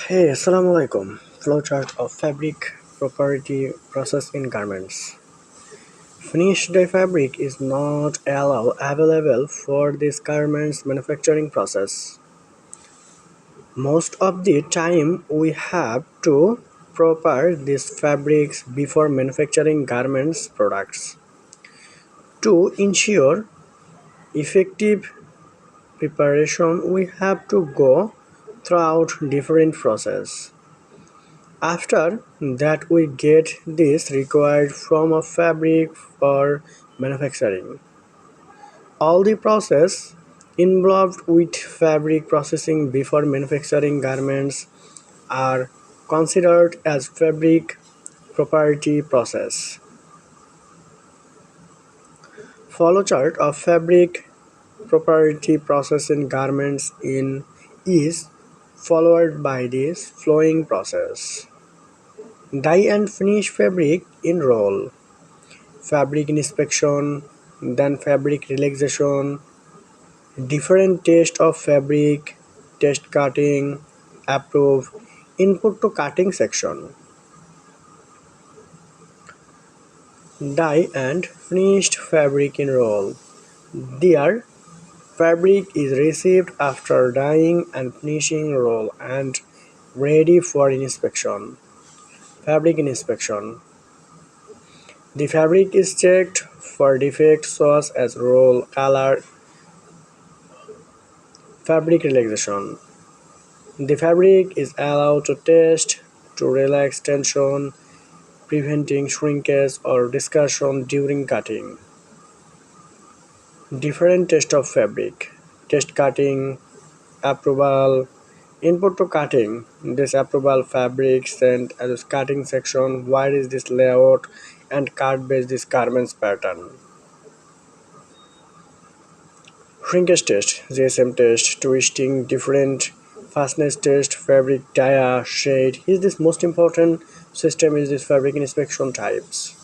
Hey, assalamu alaikum. Flowchart of fabric property process in garments. Finished dye fabric is not available for this garments manufacturing process. Most of the time we have to prepare these fabrics before manufacturing garments products. To ensure effective preparation, we have to go throughout different process. After that we get this required from a fabric for manufacturing. All the process involved with fabric processing before manufacturing garments are considered as fabric property process. Flowchart of fabric property process in garments in is followed by this flowing process. Dye and finish fabric in roll. Fabric inspection, then fabric relaxation, different taste of fabric, test cutting, approve, input to cutting section. Dye and finished fabric in roll. There, fabric is received after dyeing and finishing roll and ready for inspection. Fabric inspection. The fabric is checked for defects such as roll, color. Fabric relaxation. The fabric is allowed to test to relax tension, preventing shrinkage or discussion during cutting. Different test of fabric. Test cutting, approval, input to cutting. This approval fabric sent as cutting section. Why is this layout and cut based this garments pattern? Shrinkage test, GSM test, twisting, different fastness test, fabric dia, shade. Is this most important system is this fabric inspection types.